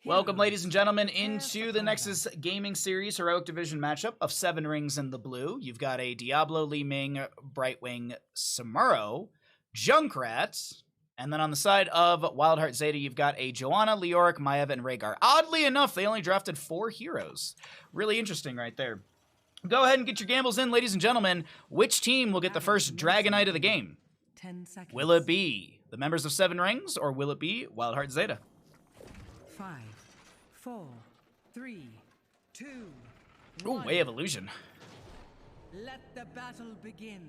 Welcome, ladies and gentlemen, into the Nexus Gaming Series Heroic Division matchup of 7 rings in the blue. You've got a Diablo, Li Ming, Brightwing, Samuro, Junkrat, and then on the side of WildHeart Zeta, you've got a Joanna, Leoric, Maiev, and Rhaegar. Oddly enough, they only drafted 4 heroes. Really interesting right there. Go ahead and get your gambles in, ladies and gentlemen. Which team will get the first Dragonite of the game? 10 seconds. Will it be the members of 7 rings, or will it be WildHeart Zeta? 5, 4, 3, 2, Ooh, 1. Way of Illusion. Let the battle begin.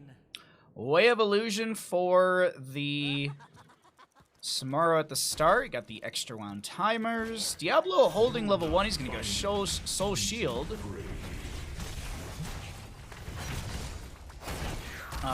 Way of Illusion for the Samuro at the start. You got the extra wound timers. Diablo holding level 1. He's going to go Soul Shield.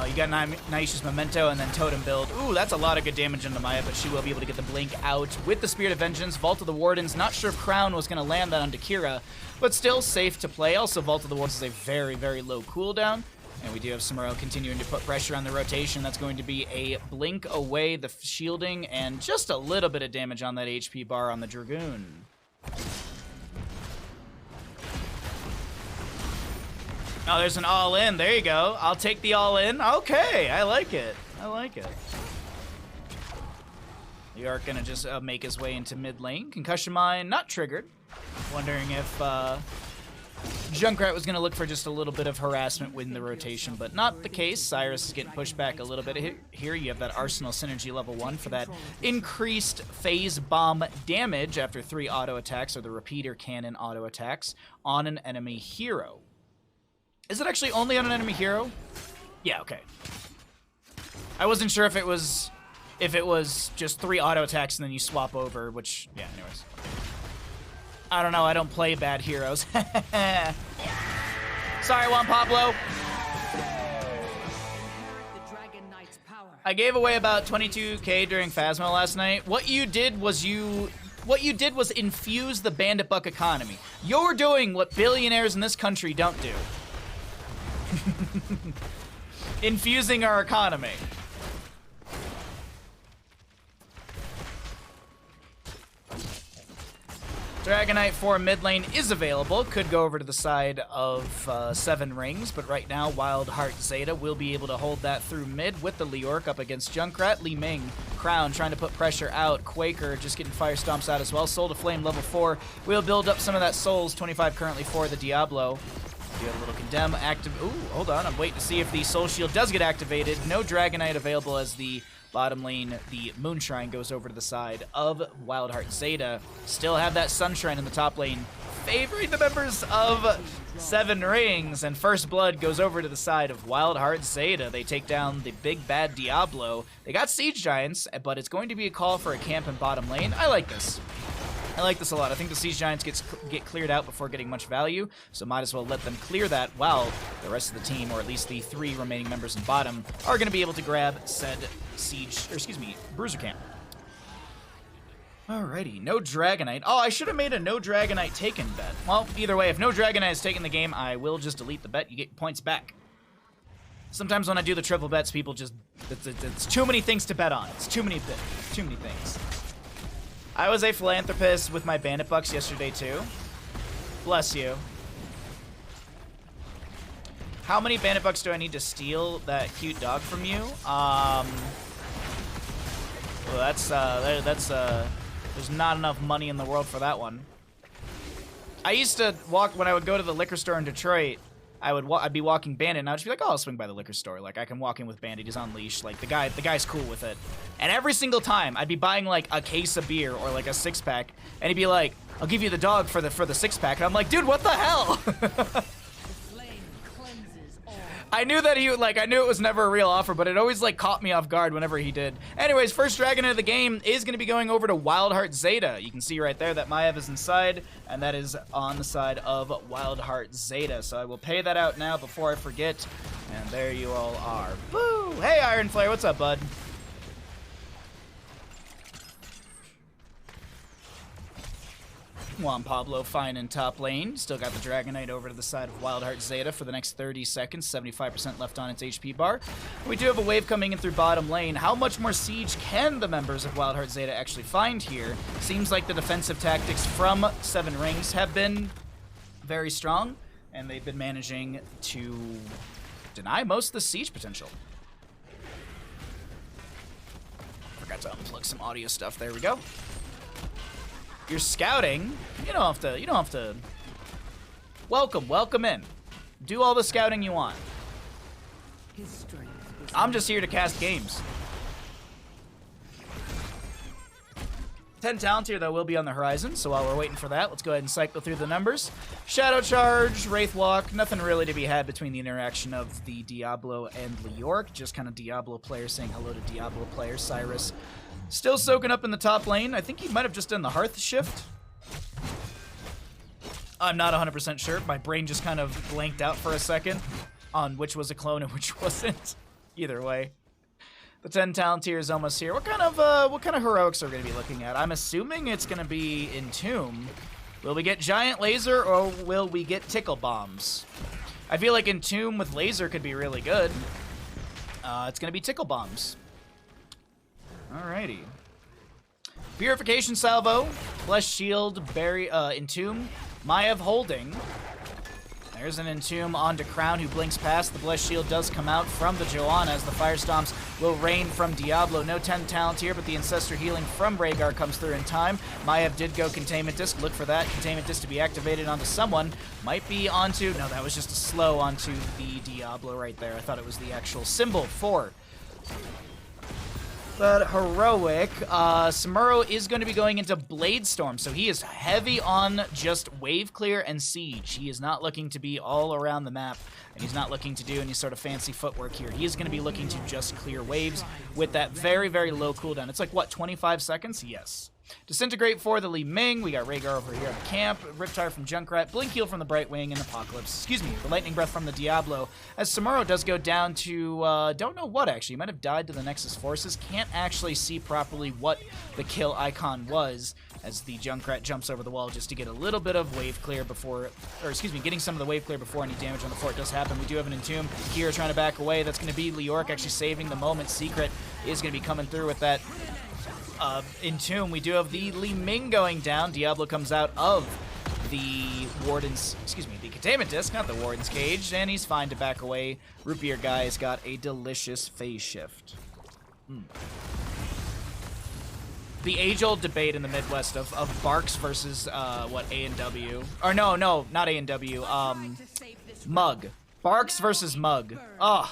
You got Naisha's Memento and then Totem build. Ooh, that's a lot of good damage into Maya, but she will be able to get the Blink out with the Spirit of Vengeance. Vault of the Wardens. Not sure if Crown was going to land that onto Kira, but still safe to play. Also, Vault of the Wardens is a very, very low cooldown. And we do have Samuro continuing to put pressure on the rotation. That's going to be a Blink away, the shielding, and just a little bit of damage on that HP bar on the Dragoon. Oh, there's an all-in. There you go. I'll take the all-in. Okay, I like it. I like it. Leoric gonna just make his way into mid lane. Concussion Mine not triggered. Wondering if Junkrat was gonna look for just a little bit of harassment within the rotation, but not the case. Cyrus is getting pushed back a little bit here. You have that Arsenal Synergy level 1 for that increased phase bomb damage after 3 auto attacks, or the repeater cannon auto attacks, on an enemy hero. Is it actually only on an enemy hero? Yeah, okay. I wasn't sure if it was just 3 auto attacks and then you swap over, which, yeah, anyways. I don't know, I don't play bad heroes. Sorry, Juan Pablo. I gave away about 22k during Phasma last night. What you did was infuse the bandit buck economy. You're doing what billionaires in this country don't do. Infusing our economy. Dragonite for mid lane is available. Could go over to the side of 7 rings, but right now WildHeart Zeta will be able to hold that through mid with the Leoric up against Junkrat. Li Ming, Crown trying to put pressure out. Quaker just getting fire stomps out as well. Soul to Flame level 4. We'll build up some of that souls. 25 currently for the Diablo. You have a little Condemn active. Ooh, hold on. I'm waiting to see if the Soul Shield does get activated. No Dragonite available as the bottom lane, the Moonshine, goes over to the side of WildHeart Zeta. Still have that Sunshine in the top lane, favoring the members of 7 rings. And First Blood goes over to the side of WildHeart Zeta. They take down the big bad Diablo. They got Siege Giants, but it's going to be a call for a camp in bottom lane. I like this. I like this a lot. I think the Siege Giants get cleared out before getting much value, so might as well let them clear that while the rest of the team, or at least the 3 remaining members in bottom, are going to be able to grab said Bruiser camp. Alrighty, no Dragonite. Oh, I should have made a no Dragonite taken bet. Well, either way, if no Dragonite is taking the game, I will just delete the bet. You get points back. Sometimes when I do the triple bets, people just... It's too many things to bet on. It's too many things. I was a philanthropist with my bandit bucks yesterday too. Bless you. How many bandit bucks do I need to steal that cute dog from you? Well, there's not enough money in the world for that one. I used to walk when I would go to the liquor store in Detroit. I'd be walking Bandit, and I'd just be like, oh, I'll swing by the liquor store. Like, I can walk in with Bandit. He's on leash. Like, the guy's cool with it. And every single time, I'd be buying, like, a case of beer or, like, a 6-pack, and he'd be like, I'll give you the dog for the 6-pack. And I'm like, dude, what the hell? I knew that I knew it was never a real offer, but it always, like, caught me off guard whenever he did. Anyways, first Dragon of the game is going to be going over to WildHeart Zeta. You can see right there that Maiev is inside, and that is on the side of WildHeart Zeta. So I will pay that out now before I forget. And there you all are. Woo! Hey, Iron Flare, what's up, bud? Juan Pablo fine in top lane. Still got the Dragon Knight over to the side of WildHeart Zeta for the next 30 seconds. 75% left on its HP bar. We do have a wave coming in through bottom lane. How much more siege can the members of WildHeart Zeta actually find here? Seems like the defensive tactics from Seven Rings have been very strong, and they've been managing to deny most of the siege potential. Forgot to unplug some audio stuff. There we go. You're scouting. You don't have to. Welcome in. Do all the scouting you want. I'm just here to cast games. 10 talent here, though, will be on the horizon, so while we're waiting for that, let's go ahead and cycle through the numbers. Shadow Charge, Wraith Walk, nothing really to be had between the interaction of the Diablo and Leoric, just kind of Diablo player saying hello to Diablo player. Cyrus still soaking up in the top lane. I think he might have just done the Hearth shift. I'm not 100% sure. My brain just kind of blanked out for a second on which was a clone and which wasn't. Either way. The 10 talent tier is almost here. What kind of heroics are we going to be looking at? I'm assuming it's going to be Entomb. Will we get Giant Laser or will we get Tickle Bombs? I feel like Entomb with Laser could be really good. It's going to be Tickle Bombs. Alrighty. Purification Salvo, Flesh Shield, Entomb, Maiev holding. There's an Entomb onto Crown who blinks past. The Blessed Shield does come out from the Joanna as the Fire Stomps will rain from Diablo. No 10 talent here, but the Ancestor healing from Rhaegar comes through in time. Maiev did go Containment Disc. Look for that Containment Disc to be activated onto someone. Might be onto... No, that was just a slow onto the Diablo right there. I thought it was the actual symbol for... But heroic, Samuro is going to be going into Blade Storm, so he is heavy on just wave clear and siege. He is not looking to be all around the map, and he's not looking to do any sort of fancy footwork here. He is going to be looking to just clear waves with that very, very low cooldown. It's like, what, 25 seconds? Yes. Disintegrate for the Li Ming. We got Rhaegar over here at the camp. Riptire from Junkrat. Blink Heal from the Brightwing. And Apocalypse. Excuse me. The Lightning Breath from the Diablo. As Samuro does go down to, don't know what actually. He might have died to the Nexus forces. Can't actually see properly what the kill icon was as the Junkrat jumps over the wall just to get a little bit of wave clear before, or excuse me, getting some of the wave clear before any damage on the fort does happen. We do have an Entomb here trying to back away. That's going to be Leoric actually saving the moment. Secret is going to be coming through with that. Entomb, we do have the Li Ming going down. Diablo comes out of the Warden's, excuse me, the Containment Disc, not the Warden's cage, and he's fine to back away. Root Beer Guy's got a delicious phase shift. The age-old debate in the Midwest of Barks versus, what, A&W? Or no, not A&W, Mug. Barks versus Mug. Ugh.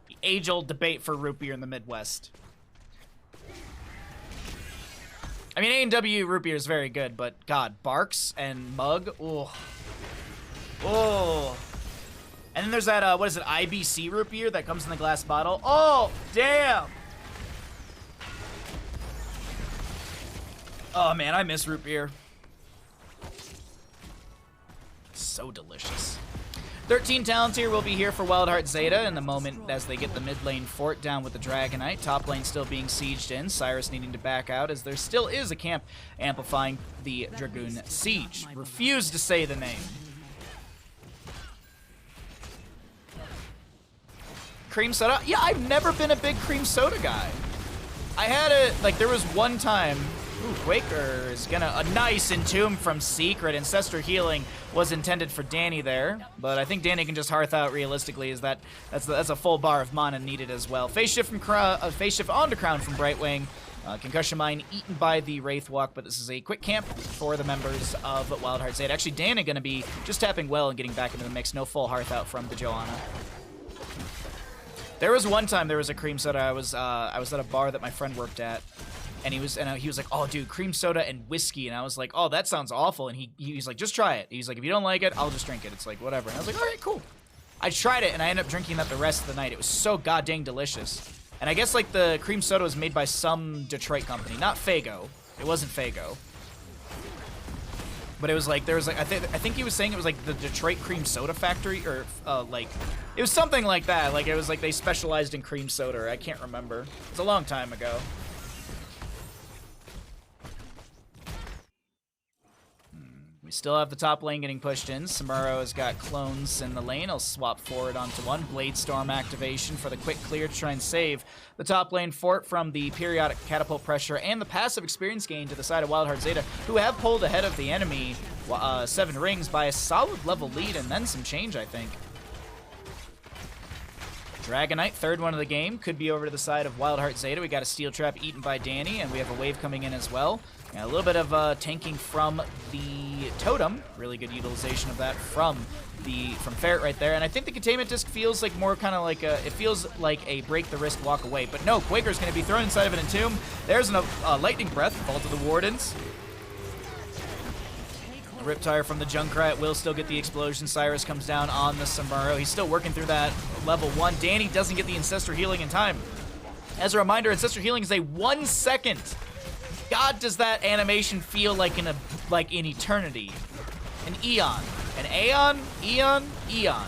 The age-old debate for Root Beer in the Midwest. I mean, A&W root beer is very good, but God, Barks and Mug, oh. Oh. And then there's that, what is it, IBC root beer that comes in the glass bottle. Oh, damn. Oh, man, I miss root beer. So delicious. 13 talents here will be here for WildHeart Zeta in the moment as they get the mid lane fort down with the Dragon Knight. Top lane still being sieged in. Cyrus needing to back out as there still is a camp amplifying the Dragoon siege. Refuse to say the name. Cream soda? Yeah, I've never been a big cream soda guy. I had it, like, there was one time. Ooh, Quaker is gonna, a nice Entomb from Secret. Ancestor healing was intended for Danny there, but I think Danny can just hearth out realistically. Is that's a full bar of mana needed as well. Phase shift from phase shift onto Crown from Brightwing. Concussion Mine eaten by the Wraith Walk, but this is a quick camp for the members of WildHeart Zeta. Actually, Danny gonna be just tapping well and getting back into the mix. No full hearth out from the Joanna. There was one time there was a cream soda. I was at a bar that my friend worked at. And he was like, oh, dude, cream soda and whiskey. And I was like, oh, that sounds awful. And he's like, just try it. He's like, if you don't like it, I'll just drink it. It's like, whatever. And I was like, all right, cool. I tried it, and I ended up drinking that the rest of the night. It was so goddamn delicious. And I guess, like, the cream soda was made by some Detroit company. Not Faygo. It wasn't Faygo. But it was like, there was like, I think he was saying it was like the Detroit Cream Soda Factory, or like, it was something like that. Like, it was like they specialized in cream soda. I can't remember. It's a long time ago. still have the top lane getting pushed in. Samuro has got clones in the lane. I'll swap forward onto one. Blade Storm activation for the quick clear to try and save the top lane fort from the periodic catapult pressure and the passive experience gain to the side of WildHeart Zeta, who have pulled ahead of the enemy 7 rings by a solid level lead and then some change, I think. Dragonite, third one of the game, could be over to the side of WildHeart Zeta. We got a Steel Trap eaten by Danny, and we have a wave coming in as well. Yeah, a little bit of tanking from the Totem. Really good utilization of that from Ferret right there. And I think the Containment Disc feels like more kind of like it feels like a break the risk, walk away. But no, Quaker's going to be thrown inside of an Entomb. There's a Lightning Breath, fall to the Wardens. Riptire from the Junkrat will still get the explosion. Cyrus comes down on the Samuro. He's still working through that level 1. Danny doesn't get the Ancestor Healing in time. As a reminder, Ancestor Healing is a 1 second. God, does that animation feel like an eternity. An eon. An aeon, eon, eon.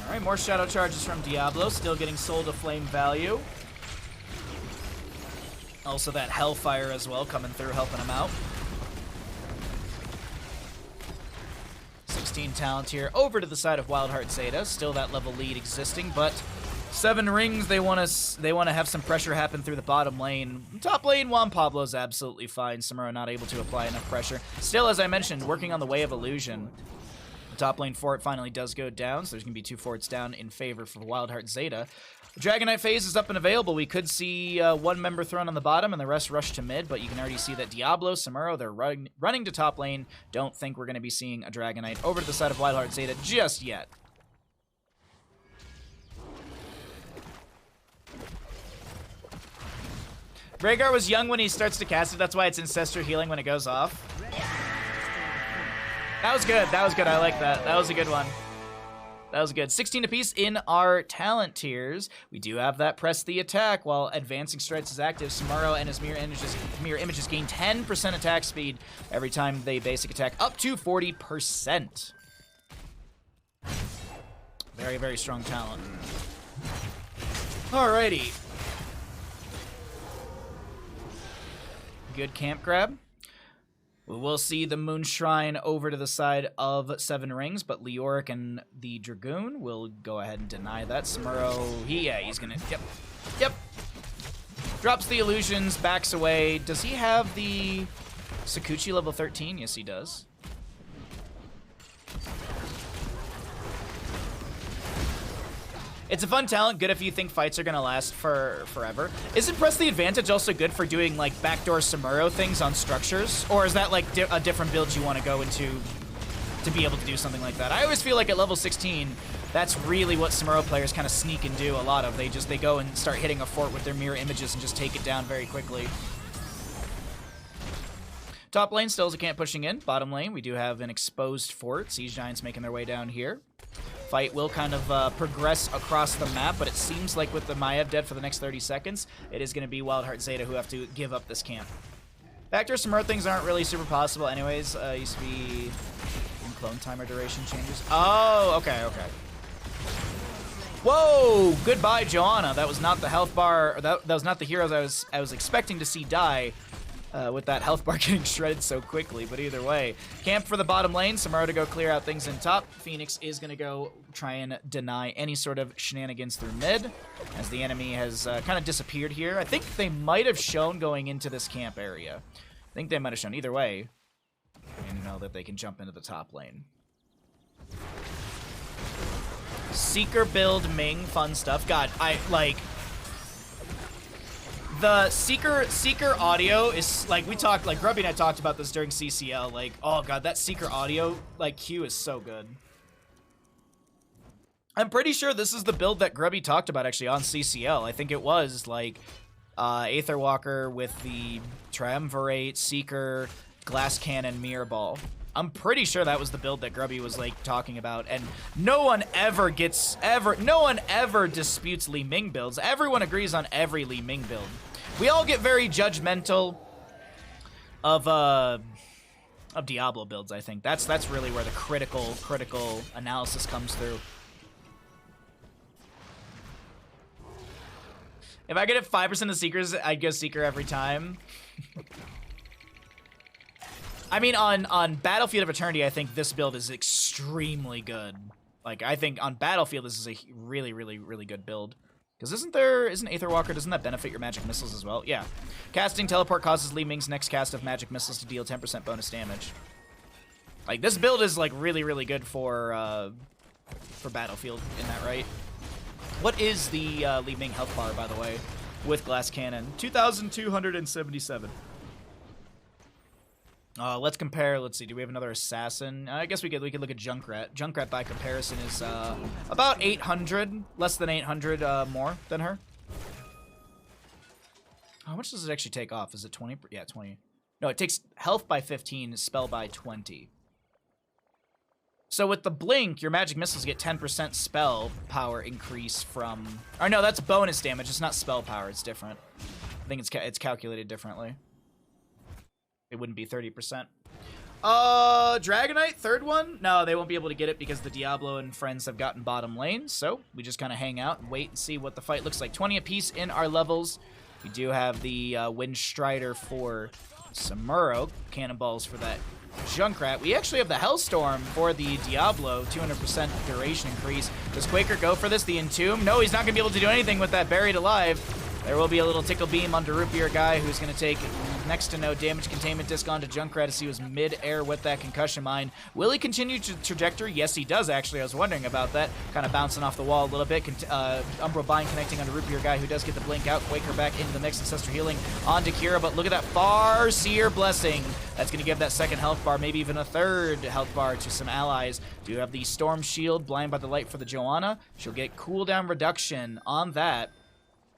Alright, more Shadow Charges from Diablo, still getting soul to flame value. Also that Hellfire as well, coming through, helping him out. 16 talent here, over to the side of WildHeart Zeta. Still that level lead existing, but 7 rings, they want to have some pressure happen through the bottom lane. Top lane, Juan Pablo's absolutely fine. Samuro not able to apply enough pressure. Still, as I mentioned, working on the Way of Illusion. Top lane fort finally does go down, so there's going to be 2 forts down in favor for WildHeart Zeta. The Dragonite phase is up and available. We could see 1 member thrown on the bottom and the rest rush to mid, but you can already see that Diablo, Samuro, they're running to top lane. Don't think we're going to be seeing a Dragonite over to the side of WildHeart Zeta just yet. Rhaegar was young when he starts to cast it. That's why it's Ancestor Healing when it goes off. That was good. That was good. I like that. That was a good one. That was good. 16 apiece in our talent tiers. We do have that press the attack while advancing strikes is active. Samuro and his mirror images gain 10% attack speed every time they basic attack, up to 40%. Very, very strong talent. Alrighty. Good camp grab. We will see the Moonshrine over to the side of 7 rings, but Leoric and the Dragoon will go ahead and deny that. Samuro, he's gonna, yep. Drops the illusions, backs away. Does he have the Sakuchi level 13? Yes, he does. It's a fun talent, good if you think fights are gonna last forever. Isn't Press the Advantage also good for doing like backdoor Samuro things on structures? Or is that like a different build you want to go into to be able to do something like that? I always feel like at level 16, that's really what Samuro players kind of sneak and do a lot of. They go and start hitting a fort with their mirror images and just take it down very quickly. Top lane still is a camp pushing in. Bottom lane, we do have an exposed fort. Siege Giants making their way down here. Fight will kind of progress across the map, but it seems like with the Maiev dead for the next 30 seconds, it is going to be WildHeart Zeta who have to give up this camp. Backdoor Samuro things aren't really super possible anyways. Used to be in clone timer duration changes. Oh, okay. Whoa! Goodbye, Joanna. That was not the health bar. That was not the heroes I was expecting to see die. With that health bar getting shredded so quickly, but either way. Camp for the bottom lane, Samuro to go clear out things in top. Phoenix is going to go try and deny any sort of shenanigans through mid, as the enemy has kind of disappeared here. I think they might have shown going into this camp area. I think they might have shown. Either way, you know that they can jump into the top lane. Seeker build, Ming, fun stuff. God, the Seeker audio is, like, we talked, like, Grubby and I talked about this during CCL, like, oh god, that Seeker audio, like, cue is so good. I'm pretty sure this is the build that Grubby talked about, actually, on CCL. I think it was, like, Aetherwalker with the Triumvirate, Seeker, Glass Cannon, Mirror Ball. I'm pretty sure that was the build that Grubby was, like, talking about, and no one ever disputes Li Ming builds. Everyone agrees on every Li Ming build. We all get very judgmental of Diablo builds, I think. That's really where the critical analysis comes through. If I get it 5% of Seekers, I'd go Seeker every time. I mean, on Battlefield of Eternity, I think this build is extremely good. Like, I think on Battlefield, this is a really, really, really good build. Because isn't Aetherwalker, doesn't that benefit your magic missiles as well? Yeah. Casting Teleport causes Li Ming's next cast of magic missiles to deal 10% bonus damage. Like, this build is, like, really, really good for Battlefield in that, right? What is the Li Ming health bar, by the way, with Glass Cannon? 2,277. Let's compare. Let's see. Do we have another assassin? I guess we could look at Junkrat. Junkrat, by comparison, is about 800, less than 800 more than her. How much does it actually take off? Is it 20? Yeah, 20. No, it takes health by 15, spell by 20. So with the blink, your magic missiles get 10% spell power increase from... Or no, that's bonus damage. It's not spell power. It's different. I think it's calculated differently. It wouldn't be 30%. Dragonite, third one? No, they won't be able to get it because the Diablo and friends have gotten bottom lane. So we just kind of hang out and wait and see what the fight looks like. 20 apiece in our levels. We do have the Wind Strider for Samuro. Cannonballs for that Junkrat. We actually have the Hellstorm for the Diablo, 200% duration increase. Does Quaker go for this? The Entomb? No, he's not going to be able to do anything with that Buried Alive. There will be a little Tickle Beam on Darupier guy who's going to take next to no damage. Containment Disc onto Junkrat as he was mid-air with that Concussion Mine. Will he continue to trajectory? Yes, he does, actually. I was wondering about that. Kind of bouncing off the wall a little bit. Umbral Bind connecting on Darupier guy who does get the blink out. Quaker back into the mix. Ancestral Healing onto Kira, but look at that Farseer Blessing. That's going to give that second health bar, maybe even a third health bar to some allies. Do have the Storm Shield, Blind by the Light for the Joanna. She'll get cooldown reduction on that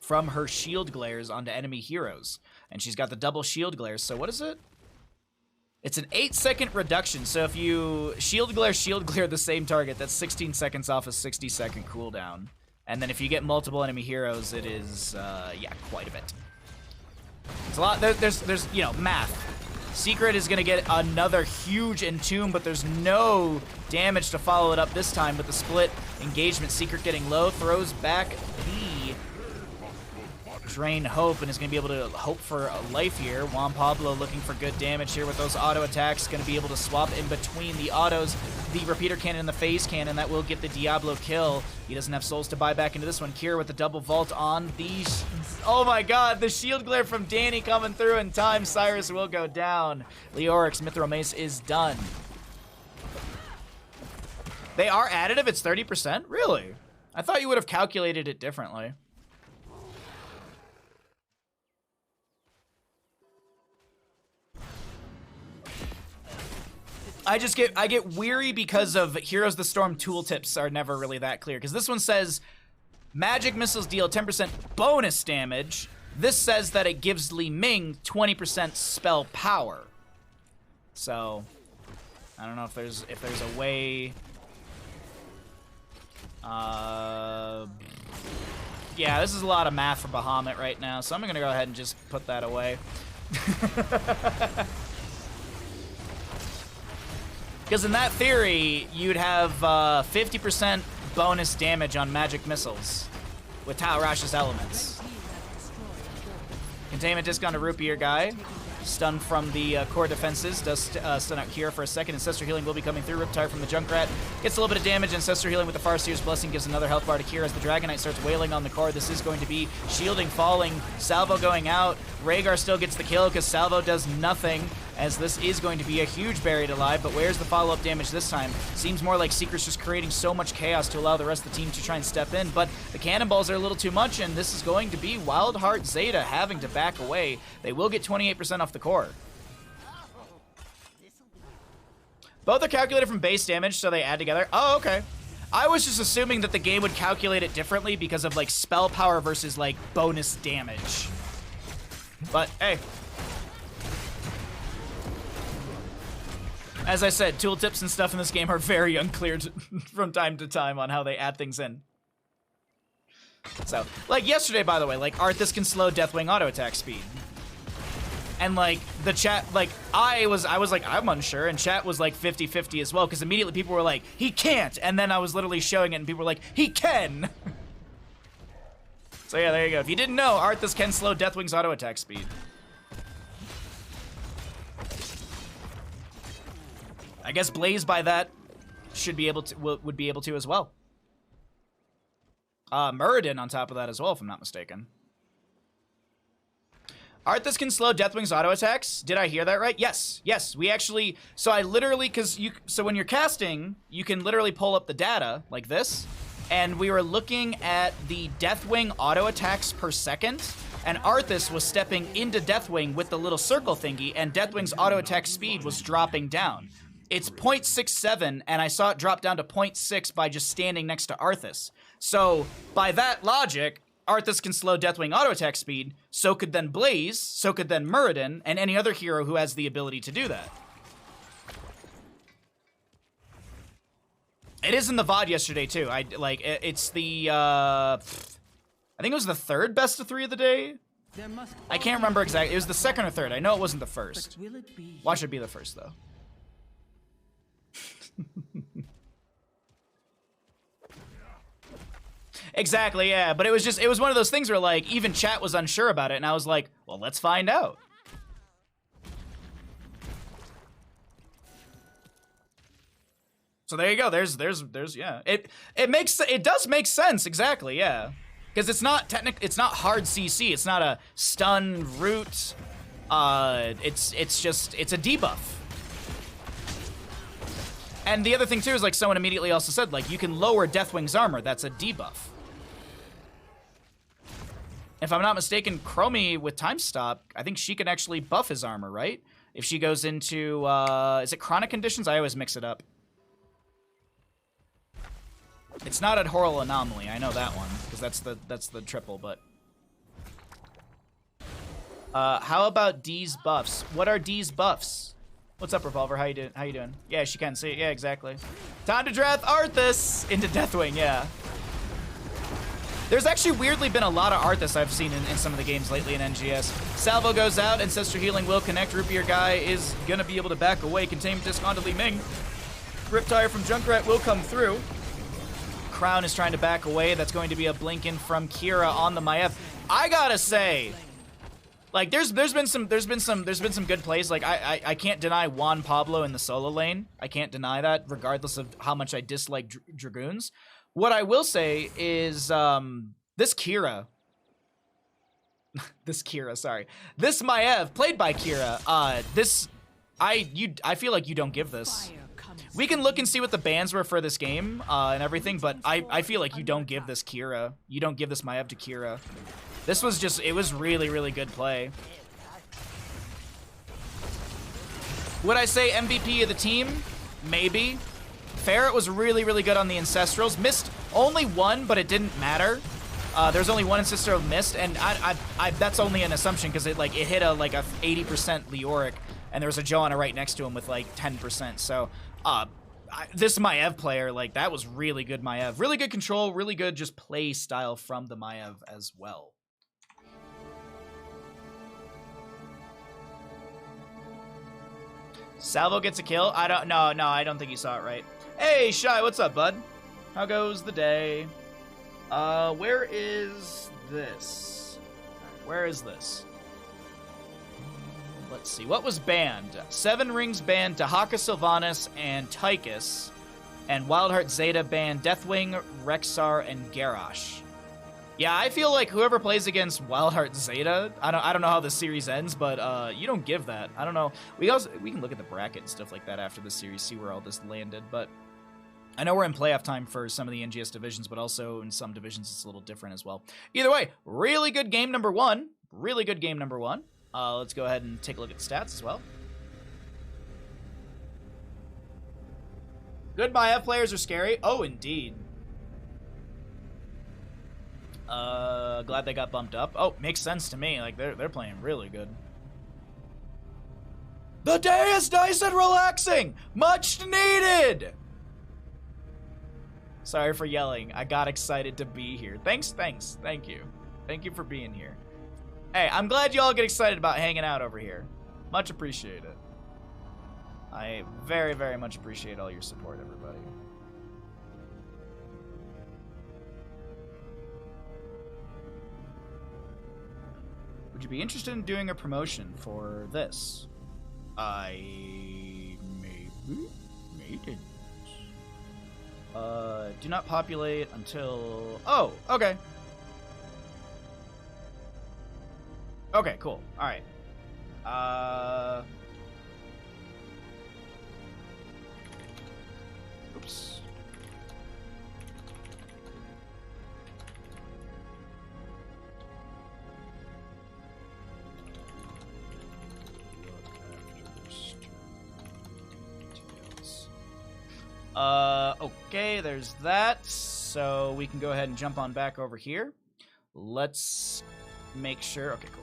from her shield glares onto enemy heroes. And she's got the double shield glares. So what is it? It's an 8-second reduction. So if you shield glare the same target, that's 16 seconds off a 60-second cooldown. And then if you get multiple enemy heroes, it is, yeah, quite a bit. It's a lot. There's you know, math. Secret is going to get another huge Entomb, but there's no damage to follow it up this time with the split engagement. Secret getting low, throws back the Drain Hope, and is going to be able to hope for a life here. Juan Pablo looking for good damage here with those auto attacks. Going to be able to swap in between the autos, the Repeater Cannon and the Phase Cannon. That will get the Diablo kill. He doesn't have souls to buy back into this one. Kira with the double vault on these. Oh my god, the shield glare from Danny coming through in time. Cyrus will go down. Leoric's Mithril Mace is done. They are additive? It's 30%? Really? I thought you would have calculated it differently. I get weary because of Heroes of the Storm tooltips are never really that clear. Because this one says magic missiles deal 10% bonus damage. This says that it gives Li Ming 20% spell power. So I don't know if there's a way. Yeah, this is a lot of math for Bahamut right now, so I'm gonna go ahead and just put that away. Because in that theory, you'd have 50% bonus damage on magic missiles with Tao Rash's elements. Containment Disc on to Rupier guy. Stun from the core defenses. Does stun out Kira for a second. Ancestral Healing will be coming through. Riptide from the Junkrat. Gets a little bit of damage. Ancestral Healing with the Farseer's Blessing gives another health bar to Kira as the Dragonite starts wailing on the core. This is going to be shielding falling. Salvo going out. Rhaegar still gets the kill because Salvo does nothing, as this is going to be a huge Buried Alive, but where's the follow-up damage this time? Seems more like Secret's just creating so much chaos to allow the rest of the team to try and step in, but the cannonballs are a little too much, and this is going to be WildHeart Zeta having to back away. They will get 28% off the core. Both are calculated from base damage, so they add together. Oh, okay. I was just assuming that the game would calculate it differently because of, like, spell power versus, like, bonus damage. But, hey. As I said, tooltips and stuff in this game are very unclear from time to time on how they add things in. So, like yesterday, by the way, like, Arthas can slow Deathwing auto attack speed. And, like, the chat, like, I was like, I'm unsure, and chat was, like, 50-50 as well, because immediately people were like, he can't! And then I was literally showing it, and people were like, he can! So yeah, there you go. If you didn't know, Arthas can slow Deathwing's auto attack speed. I guess Blaze by that should be able to would be able to as well. Muradin on top of that as well, if I'm not mistaken. Arthas can slow Deathwing's auto attacks. Did I hear that right? Yes. Yes, we actually... So I literally... So when you're casting, you can literally pull up the data like this. And we were looking at the Deathwing auto attacks per second. And Arthas was stepping into Deathwing with the little circle thingy. And Deathwing's auto attack speed was dropping down. It's 0.67, and I saw it drop down to 0.6 by just standing next to Arthas. So by that logic... Arthas can slow Deathwing auto attack speed, so could then Blaze, so could then Muradin, and any other hero who has the ability to do that. It is in the VOD yesterday too. It's the I think it was the third best of 3 of the day. I can't remember exactly. It was the second or third. I know it wasn't the first. Watch it be the first though. Exactly, yeah, but it was one of those things where, like, even chat was unsure about it, and I was like, well, let's find out. So there you go, there's, yeah. It does make sense, exactly, yeah. Because it's not hard CC, it's not a stun, root, it's a debuff. And the other thing too is, like, someone immediately also said, like, you can lower Deathwing's armor, that's a debuff. If I'm not mistaken, Chromie with Time Stop, I think she can actually buff his armor, right? If she goes into, is it Chronic Conditions? I always mix it up. It's not Adhoral Anomaly, I know that one, because that's the triple, but... how about D's buffs? What are D's buffs? What's up, Revolver? How you doing? Yeah, she can see it. Yeah, exactly. Time to draft Arthas into Deathwing, yeah. There's actually weirdly been a lot of Arthas I've seen in some of the games lately in NGS. Salvo goes out, Ancestor Healing will connect. Root Beer Guy is gonna be able to back away. Containment Disc onto Li Ming. Riptire from Junkrat will come through. Crown is trying to back away. That's going to be a Blinken from Kira on the Maiev. I gotta say, like, there's been some good plays. Like, I can't deny Juan Pablo in the solo lane. I can't deny that, regardless of how much I dislike Dragoons. What I will say is, this Kira, this Maiev, played by Kira, I feel like you don't give this. We can look and see what the bans were for this game, and everything, but I feel like you don't give this Kira. You don't give this Maiev to Kira. This was just, it was really, really good play. Would I say MVP of the team? Maybe. Ferret was really, really good on the Ancestrals. Missed only one, but it didn't matter. There's only one Ancestral missed, and that's only an assumption because it hit a 80% Leoric, and there was a Johanna right next to him with like 10%. So this Maiev player, like, that was really good Maiev. Really good control, really good just play style from the Maiev as well. Salvo gets a kill? I don't think you saw it right. Hey, Shy, what's up, bud? How goes the day? Where is this? Where is this? Let's see, what was banned? 7 Rings banned Dahaka Sylvanas and Tychus, and WildHeart Zeta banned Deathwing, Rexar, and Garrosh. Yeah, I feel like whoever plays against WildHeart Zeta, I don't know how the series ends, but you don't give that. I don't know. We can look at the bracket and stuff like that after the series, see where all this landed, but I know we're in playoff time for some of the NGS divisions, but also in some divisions it's a little different as well. Either way, really good game number 1. Really good game number 1. Let's go ahead and take a look at the stats as well. Good Maiev players are scary. Oh, indeed. Glad they got bumped up. Oh, makes sense to me. Like, they're playing really good. The day is nice and relaxing! Much needed! Sorry for yelling. I got excited to be here. Thanks. Thank you. Thank you for being here. Hey, I'm glad you all get excited about hanging out over here. Much appreciated. I very, very much appreciate all your support, everybody. Would you be interested in doing a promotion for this? I maybe. Do not populate until... Oh, okay. Okay, cool. Alright. Oops. Okay, there's that. So we can go ahead and jump on back over here. Let's make sure. Okay, cool.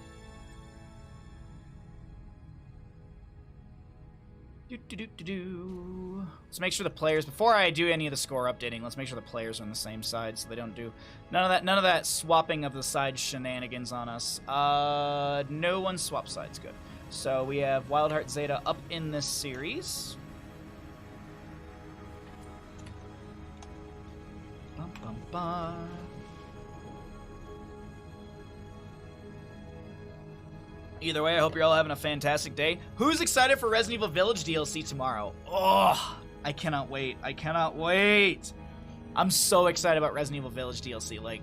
Let's make sure the players, before I do any of the score updating, let's make sure the players are on the same side so they don't do none of that swapping of the side shenanigans on us. No one swap sides, good. So we have WildHeart Zeta up in this series. Bum, bum, bum. Either way, I hope you're all having a fantastic day. Who's excited for Resident Evil Village DLC tomorrow? Oh, I cannot wait. I cannot wait. I'm so excited about Resident Evil Village DLC. Like,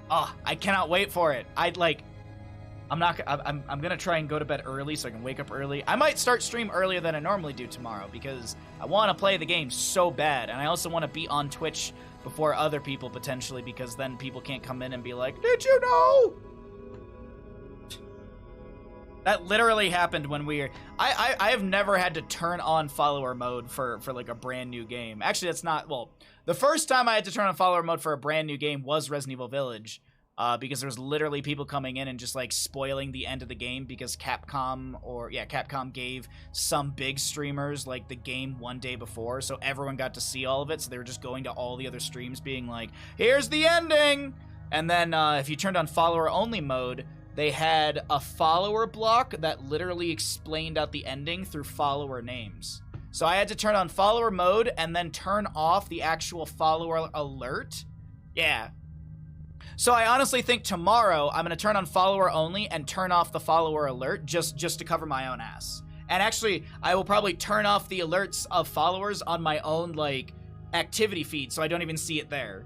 oh, I cannot wait for it. I'm gonna try and go to bed early so I can wake up early. I might start stream earlier than I normally do tomorrow because I want to play the game so bad, and I also want to be on Twitch before other people potentially, because then people can't come in and be like, "Did you know?" That literally happened when we were... I have never had to turn on follower mode for like a brand new game. Actually, that's not... Well, the first time I had to turn on follower mode for a brand new game was Resident Evil Village. Because there was literally people coming in and just like spoiling the end of the game because Capcom gave some big streamers like the game one day before, so everyone got to see all of it, so they were just going to all the other streams being like, here's the ending! And then if you turned on follower only mode, they had a follower block that literally explained out the ending through follower names. So I had to turn on follower mode and then turn off the actual follower alert. Yeah. So I honestly think tomorrow I'm going to turn on follower only and turn off the follower alert just to cover my own ass. And actually, I will probably turn off the alerts of followers on my own, like, activity feed so I don't even see it there.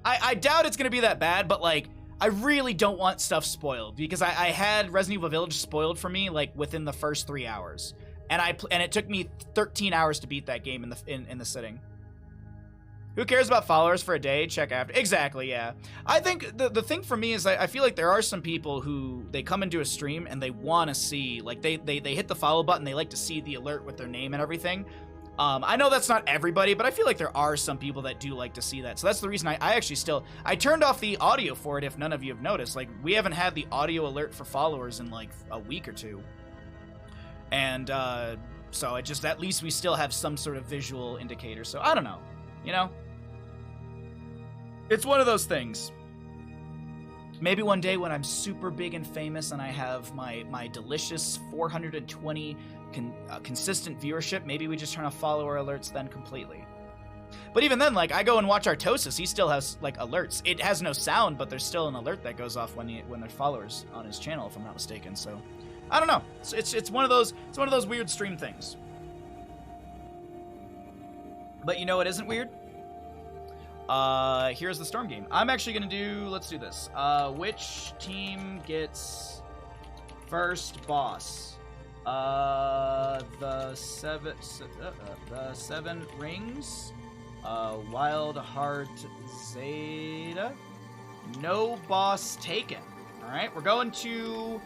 I doubt it's going to be that bad, but, like, I really don't want stuff spoiled because I had Resident Evil Village spoiled for me like within the first 3 hours, and it took me 13 hours to beat that game in the sitting. Who cares about followers for a day? Check after. Exactly, yeah. I think the thing for me is I feel like there are some people who they come into a stream and they want to see, like they hit the follow button, they like to see the alert with their name and everything. I know that's not everybody, but I feel like there are some people that do like to see that. So that's the reason I actually I turned off the audio for it if none of you have noticed. Like, we haven't had the audio alert for followers in like a week or two. And so it just, at least we still have some sort of visual indicator. So I don't know, you know? It's one of those things. Maybe one day when I'm super big and famous and I have my delicious 420 consistent viewership, maybe we just turn off follower alerts then completely. But even then, like, I go and watch Artosis, he still has like alerts. It has no sound, but there's still an alert that goes off when there's followers on his channel, if I'm not mistaken. So I don't know. It's one of those weird stream things. But you know what isn't weird? Here's the Storm game. I'm actually gonna do, let's do this. Which team gets first boss? The seven rings. WildHeart Zeta. No boss taken. All right, we're going to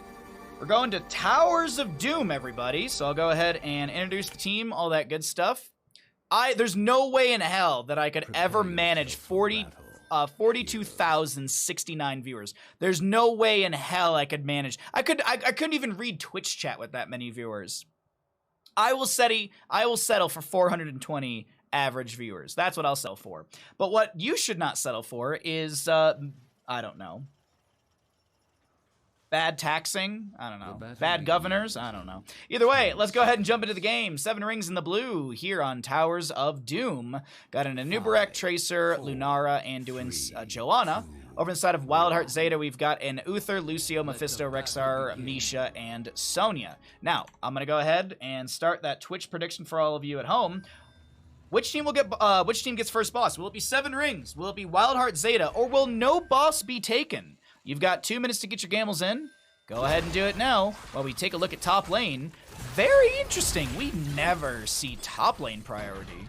Towers of Doom, everybody. So I'll go ahead and introduce the team, all that good stuff. There's no way in hell that I could ever manage 42,069 viewers. There's no way in hell I could manage. I couldn't even read Twitch chat with that many viewers. I will settle for 420 average viewers. That's what I'll settle for. But what you should not settle for is I don't know. Bad taxing? I don't know. Bad governors? I don't know. Either way, let's go ahead and jump into the game. 7 rings in the blue here on Towers of Doom. Got an Anubarak, Tracer, Lunara, Anduin, Joanna. Over the side of WildHeart Zeta, we've got an Uther, Lucio, Mephisto, Rexar, Misha, and Sonya. Now, I'm going to go ahead and start that Twitch prediction for all of you at home. Which team gets first boss? Will it be 7 rings? Will it be WildHeart Zeta? Or will no boss be taken? You've got 2 minutes to get your gambles in. Go ahead and do it now while we take a look at top lane. Very interesting. We never see top lane priority.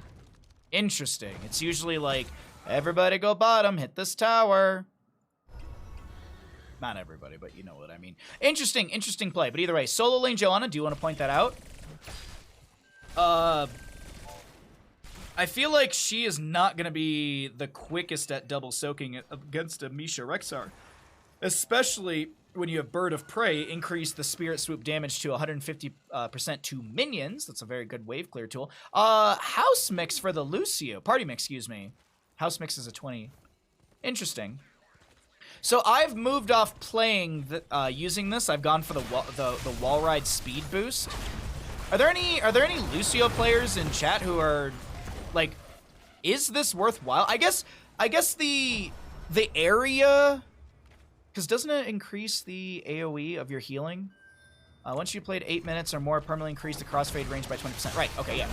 Interesting. It's usually like, everybody go bottom, hit this tower. Not everybody, but you know what I mean. Interesting play. But either way, solo lane Joanna, do you want to point that out? I feel like she is not going to be the quickest at double soaking against a Misha Rexar. Especially when you have Bird of Prey, increase the Spirit Swoop damage to 150% to minions. That's a very good wave clear tool. House Mix for the Lucio. Party Mix, excuse me. House Mix is a 20. Interesting. So I've moved off playing using this. I've gone for the wall ride speed boost. Are there any Lucio players in chat who are like, is this worthwhile? I guess the area, because doesn't it increase the AoE of your healing? Once you played 8 minutes or more, permanently increase the crossfade range by 20%. Right, okay, yeah.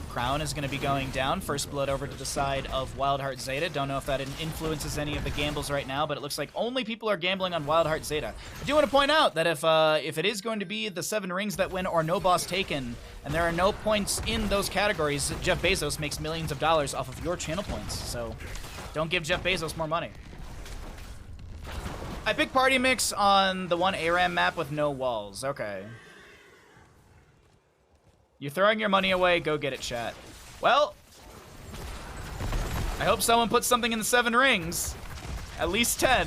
Crown is going to be going down. First blood over to the side of WildHeart Zeta. Don't know if that influences any of the gambles right now, but it looks like only people are gambling on WildHeart Zeta. I do want to point out that if it is going to be the 7 rings that win or no boss taken, and there are no points in those categories, Jeff Bezos makes millions of dollars off of your channel points. So don't give Jeff Bezos more money. I picked Party Mix on the one ARAM map with no walls. Okay. You're throwing your money away, go get it, chat. Well, I hope someone puts something in the 7 rings. At least 10.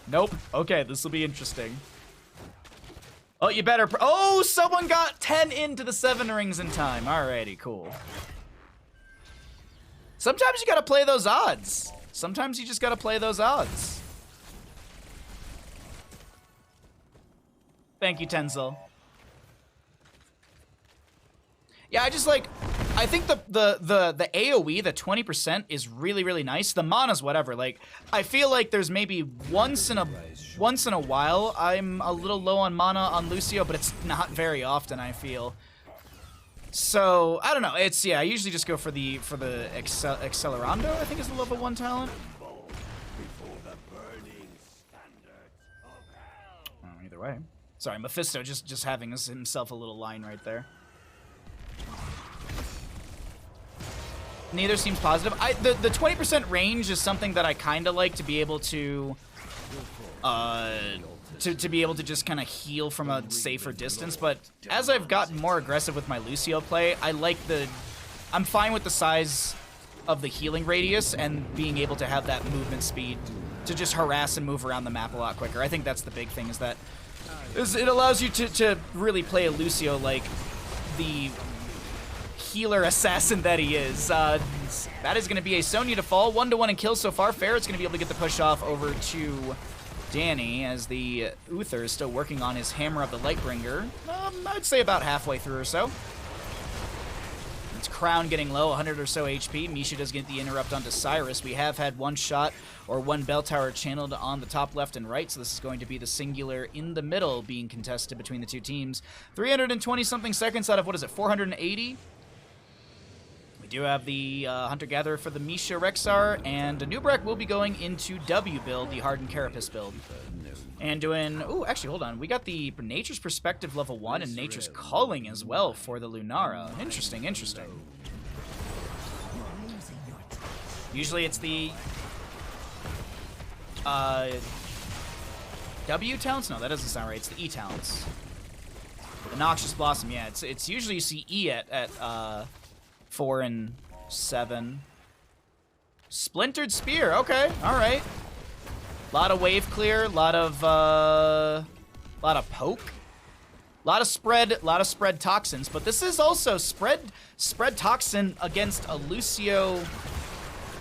Nope. Okay, this will be interesting. Oh, you better... Oh, someone got 10 into the 7 rings in time. Alrighty, cool. Sometimes you gotta play those odds. Sometimes you just gotta play those odds. Thank you, Tenzel. Yeah, I think the AoE, the 20% is really, really nice. The mana's whatever. Like, I feel like there's maybe once in a while I'm a little low on mana on Lucio, but it's not very often, I feel. So, I don't know. It's, yeah, I usually just go for the Accelerando, I think is the level 1 talent. Either way. Sorry, Mephisto just having himself a little line right there. Neither seems positive. The 20% range is something that I kind of like to be able to be able to just kind of heal from a safer distance. But as I've gotten more aggressive with my Lucio play, I'm fine with the size of the healing radius and being able to have that movement speed to just harass and move around the map a lot quicker. I think that's the big thing, is that it allows you to really play a Lucio like the healer assassin that he is. That is going to be a Sonya to fall. 1-1 in kills so far. Ferret's going to be able to get the push off over to Danny as the Uther is still working on his Hammer of the Lightbringer. I'd say about halfway through or so. It's Crown getting low, 100 or so HP. Misha does get the interrupt onto Cyrus. We have had one shot or one bell tower channeled on the top left and right, so this is going to be the singular in the middle being contested between the two teams. 320-something seconds out of, what is it, 480? We do have the Hunter-Gatherer for the Misha Rexar, and Nubrek will be going into W build, the Hardened Carapace build. And doing... Ooh, actually, hold on. We got the Nature's Perspective level 1 and Nature's Calling as well for the Lunara. Interesting, interesting. Usually it's the... W talents? No, that doesn't sound right. It's the E talents. The Noxious Blossom, yeah. It's usually you see E at 4 and 7. Splintered Spear, okay, alright. Lot of wave clear, lot of poke. Lot of spread toxins, but this is also spread toxin against a Lucio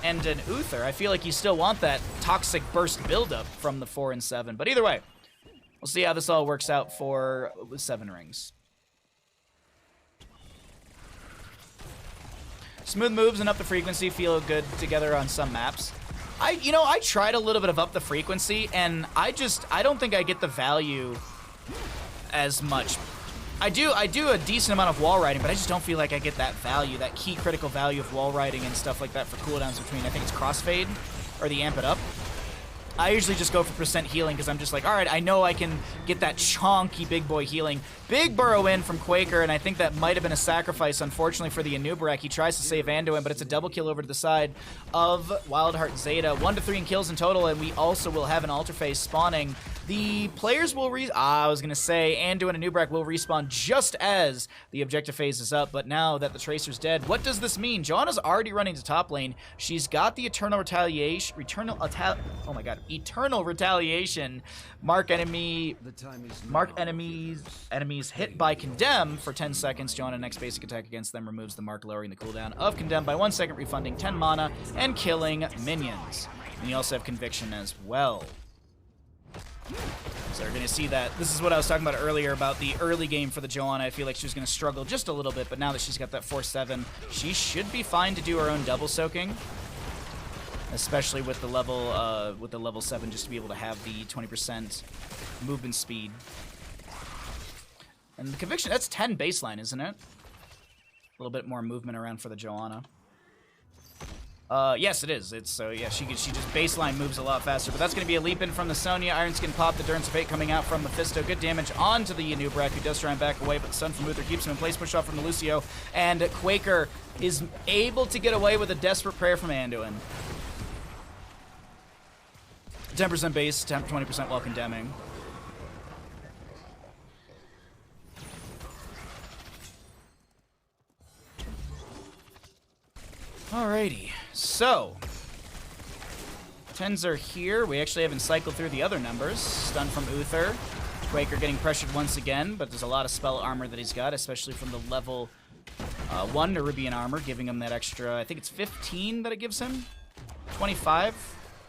and an Uther. I feel like you still want that toxic burst buildup from the 4 and 7. But either way, we'll see how this all works out for 7 rings. Smooth moves and up the frequency feel good together on some maps. I tried a little bit of up the frequency, and I don't think I get the value as much. I do a decent amount of wall riding, but I just don't feel like I get that value, that key critical value of wall riding and stuff like that for cooldowns between, I think it's crossfade or the amp it up. I usually just go for percent healing because I'm just like, all right, I know I can get that chonky big boy healing. Big burrow in from Quaker, and I think that might have been a sacrifice, unfortunately, for the Anub'arak. He tries to save Anduin, but it's a double kill over to the side of WildHeart Zeta. 1 to 3 in kills in total, and we also will have an altar phase spawning. The players will I was going to say Anduin and Anub'arak will respawn just as the objective phase is up, but now that the Tracer's dead, what does this mean? Joanna's already running to top lane. She's got the Eternal Retaliation. Mark enemies hit by Condemn for 10 seconds. Joanna next basic attack against them removes the mark, lowering the cooldown of Condemn by 1 second, refunding 10 mana and killing minions. And you also have Conviction as well. So we're going to see that. This is what I was talking about earlier about the early game for the Joanna. I feel like she was going to struggle just a little bit, but now that she's got that 4-7, she should be fine to do her own double soaking, especially with the level 7, just to be able to have the 20% movement speed. And the Conviction, that's 10 baseline, isn't it? A little bit more movement around for the Joanna. Yes, it is. It's so yeah, she just baseline moves a lot faster. But that's going to be a leap in from the Sonya. Iron Skin pop, the Durance of Fate coming out from Mephisto. Good damage onto the Anub'arak, who does try and back away, but the Stun from Uther keeps him in place. Push off from the Lucio, and Quaker is able to get away with a desperate prayer from Anduin. 10% base, 20% while condemning. Alrighty, so 10s are here. We actually haven't cycled through the other numbers. Stun from Uther. Quaker getting pressured once again, but there's a lot of spell armor that he's got, especially from the level 1 Nerubian armor, giving him that extra, I think it's 15 that it gives him? 25?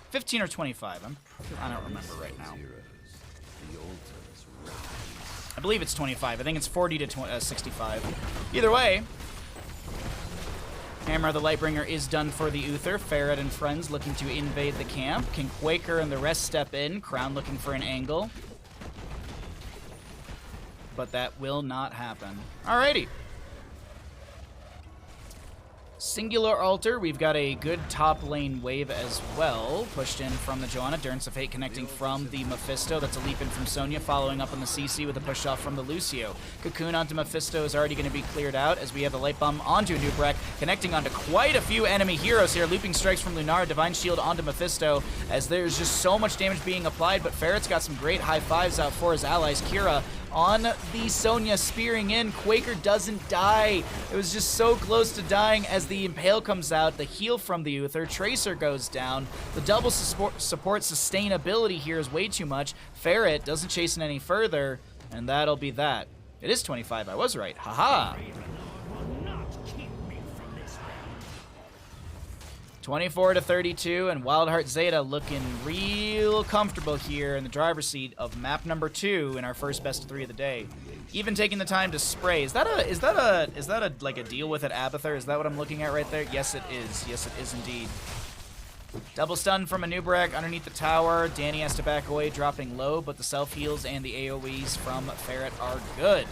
15 or 25, I don't remember right now. I believe it's 25, I think it's 40 to 65. Either way, Hammer of the Lightbringer is done for the Uther. Ferret and friends looking to invade the camp. Can Quaker and the rest step in? Crown looking for an angle. But that will not happen. Alrighty. Singular Altar, we've got a good top lane wave as well. Pushed in from the Joanna. Durance of Fate connecting from the Mephisto. That's a leap in from Sonya, following up on the CC with a push off from the Lucio. Cocoon onto Mephisto is already going to be cleared out as we have the Light Bomb onto Anub'arak, connecting onto quite a few enemy heroes here. Looping strikes from Lunar, Divine Shield onto Mephisto, as there's just so much damage being applied, but Ferret's got some great high fives out for his allies. Kira on the Sonya, spearing in. Quaker doesn't die. It was just so close to dying as the Impale comes out. The heal from the Uther. Tracer goes down. The double support sustainability here is way too much. Ferret doesn't chase it any further, and that'll be that. It is 25. I was right. Haha. 24 to 32, and WildHeart Zeta looking real comfortable here in the driver's seat of map number 2 in our first best of 3 of the day. Even taking the time to spray. Is that a like a deal with it, Abathur? Is that what I'm looking at right there? Yes, it is. Yes, it is indeed. Double stun from Anub'arak underneath the tower. Danny has to back away, dropping low, but the self heals and the AoEs from Ferret are good.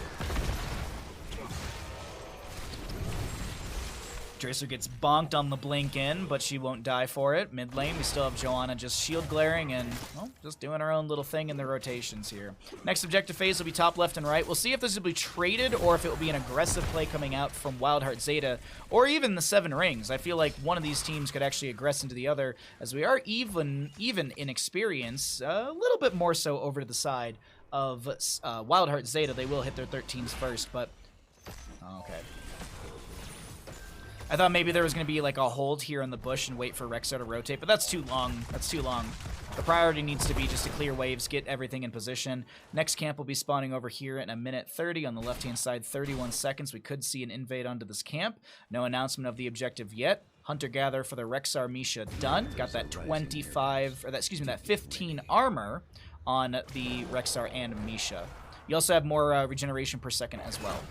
Tracer gets bonked on the blink in, but she won't die for it. Mid lane, we still have Joanna just shield glaring and, well, just doing her own little thing in the rotations here. Next objective phase will be top, left, and right. We'll see if this will be traded or if it will be an aggressive play coming out from WildHeart Zeta or even the 7 rings. I feel like one of these teams could actually aggress into the other, as we are even in experience, a little bit more so over to the side of WildHeart Zeta. They will hit their 13s first, but okay. I thought maybe there was going to be like a hold here in the bush and wait for Rexar to rotate, but that's too long. That's too long. The priority needs to be just to clear waves, get everything in position. Next camp will be spawning over here in a minute 30 on the left-hand side, 31 seconds. We could see an invade onto this camp. No announcement of the objective yet. Hunter-Gatherer for the Rexar Misha done. Got that 15 armor on the Rexar and Misha. You also have more regeneration per second as well.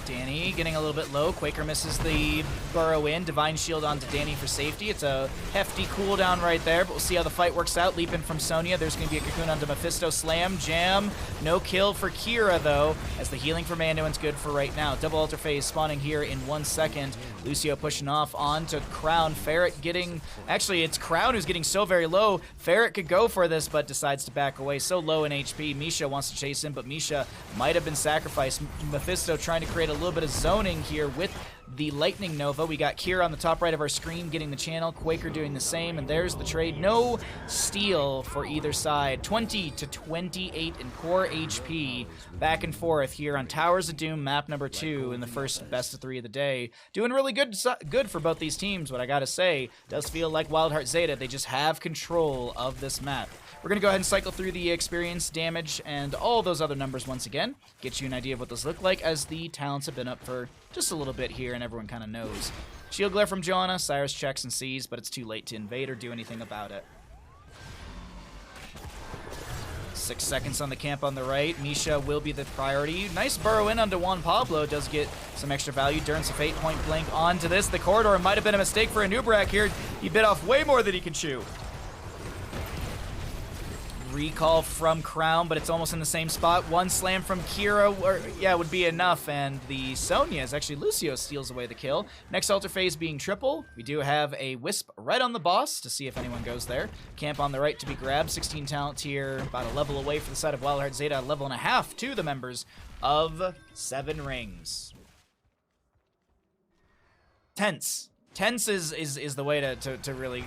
Danny getting a little bit low. Quaker misses the burrow in. Divine Shield onto Danny for safety. It's a hefty cooldown right there, but we'll see how the fight works out. Leap in from Sonya. There's going to be a Cocoon onto Mephisto. Slam, jam. No kill for Kira, though, as the healing for Mandoin's good for right now. Double Alter Phase spawning here in 1 second. Lucio pushing off onto Crown. Ferret getting... Actually, it's Crown who's getting so very low. Ferret could go for this, but decides to back away. So low in HP. Misha wants to chase him, but Misha might have been sacrificed. Mephisto trying to create a little bit of zoning here with the Lightning Nova. We got Kira on the top right of our screen getting the channel. Quaker doing the same, and there's the trade. No steal for either side. 20 to 28 in core HP. Back and forth here on Towers of Doom, map number 2 in the first best of 3 of the day. Doing really good for both these teams, what I gotta say. Does feel like WildHeart Zeta, they just have control of this map. We're going to go ahead and cycle through the experience, damage, and all those other numbers once again. Get you an idea of what those look like, as the talents have been up for just a little bit here, and everyone kind of knows. Shield Glare from Joanna. Cyrus checks and sees, but it's too late to invade or do anything about it. 6 seconds on the camp on the right. Misha will be the priority. Nice burrow in onto Juan Pablo. Does get some extra value. Durance of Fate point blank onto this. The corridor might have been a mistake for Anubrak here. He bit off way more than he can chew. Recall from Crown, but it's almost in the same spot. One slam from Kira, would be enough, and the Sonya is actually Lucio steals away the kill. Next Alter Phase being triple. We do have a Wisp right on the boss to see if anyone goes there. Camp on the right to be grabbed. 16 talents here, about a level away for the side of WildHeart Zeta, a level and a half to the members of 7 Rings. Tense. Tense is the way to really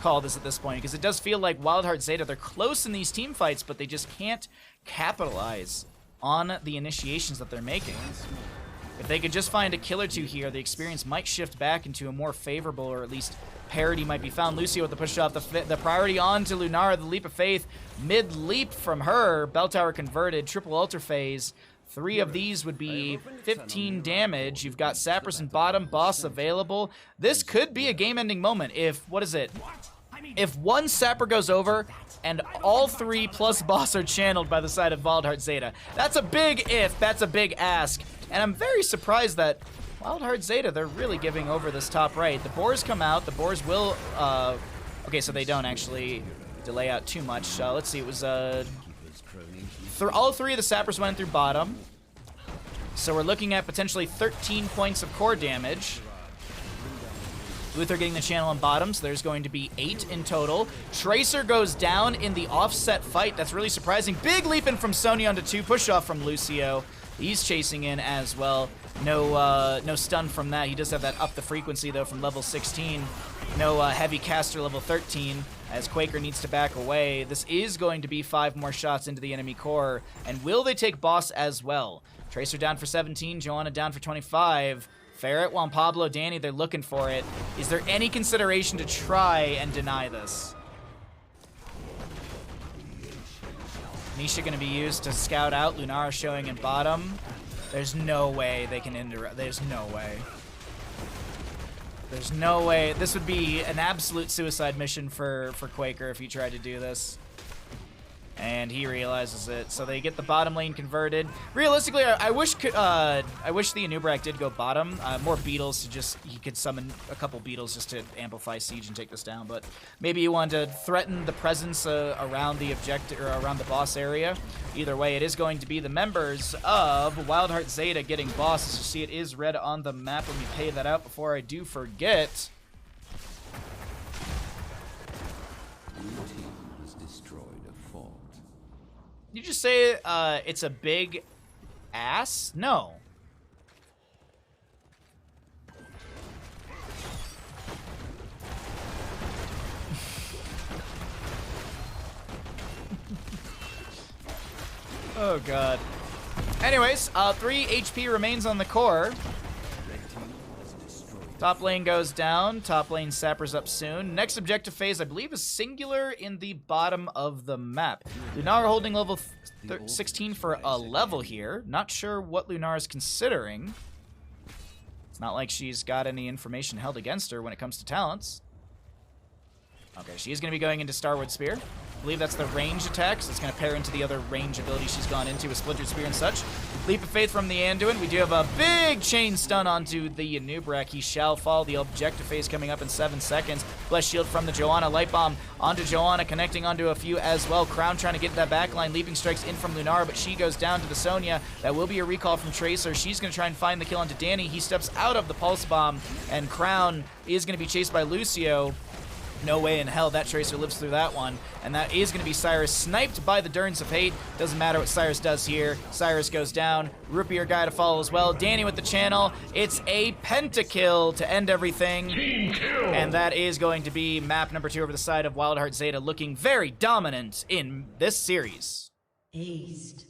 call this at this point, because it does feel like WildHeart Zeta, they're close in these team fights, but they just can't capitalize on the initiations that they're making. If they could just find a kill or two here, the experience might shift back into a more favorable, or at least parity might be found. Lucio with the push off, the priority on to Lunara, the Leap of Faith, mid-leap from her, Bell Tower converted, triple Alter Phase. 3 of these would be 15 damage. You've got Sappers and bottom, boss available. This could be a game-ending moment if, if one Sapper goes over and all 3 plus boss are channeled by the side of WildHeart Zeta. That's a big if, that's a big ask. And I'm very surprised that WildHeart Zeta, they're really giving over this top right. The Boars come out, the Boars will, okay, so they don't actually delay out too much. Let's see, it was, all 3 of the Sappers went through bottom. So we're looking at potentially 13 points of core damage. Luther getting the channel on bottom, so there's going to be 8 in total. Tracer goes down in the offset fight. That's really surprising. Big leap in from Sonya onto 2. Push off from Lucio. He's chasing in as well. No stun from that. He does have that up the frequency, though, from level 16. No heavy caster level 13, as Quaker needs to back away. This is going to be 5 more shots into the enemy core. And will they take boss as well? Tracer down for 17, Joanna down for 25. Ferret, Juan Pablo, Danny, they're looking for it. Is there any consideration to try and deny this? Misha going to be used to scout out. Lunara showing in bottom. There's no way they can indirect. There's no way. There's no way. This would be an absolute suicide mission for Quaker if he tried to do this. And he realizes it, so they get the bottom lane converted. Realistically, I wish the Anubrak did go bottom. More beetles to just, he could summon a couple beetles just to amplify siege and take this down. But maybe he wanted to threaten the presence around the objective, or around the boss area. Either way, it is going to be the members of WildHeart Zeta getting boss. As you see, it is red on the map. Let me pay that out before I do forget. Did you just say it's a big ass? No. Oh, God. Anyways, 3 HP remains on the core. Top lane goes down. Top lane sappers up soon. Next objective phase, I believe, is singular in the bottom of the map. Lunar holding level 16 for a level here. Not sure what Lunar is considering. It's not like she's got any information held against her when it comes to talents. Okay, she is going to be going into Starwood Spear. I believe that's the range attack, so it's going to pair into the other range ability she's gone into with Splintered Spear and such. Leap of Faith from the Anduin. We do have a big chain stun onto the Nubrak. He shall fall. The objective phase coming up in 7 seconds. Bless Shield from the Joanna. Light Bomb onto Joanna, connecting onto a few as well. Crown trying to get that back line. Leaping Strikes in from Lunara, but she goes down to the Sonya. That will be a recall from Tracer. She's going to try and find the kill onto Danny. He steps out of the Pulse Bomb, and Crown is going to be chased by Lucio. No way in hell that Tracer lives through that one. And that is going to be Cyrus, sniped by the Durns of Hate. Doesn't matter what Cyrus does here. Cyrus goes down. Rupier guy to follow as well. Danny with the channel. It's a pentakill to end everything. And that is going to be map number 2 over the side of WildHeart Zeta, looking very dominant in this series. Aced.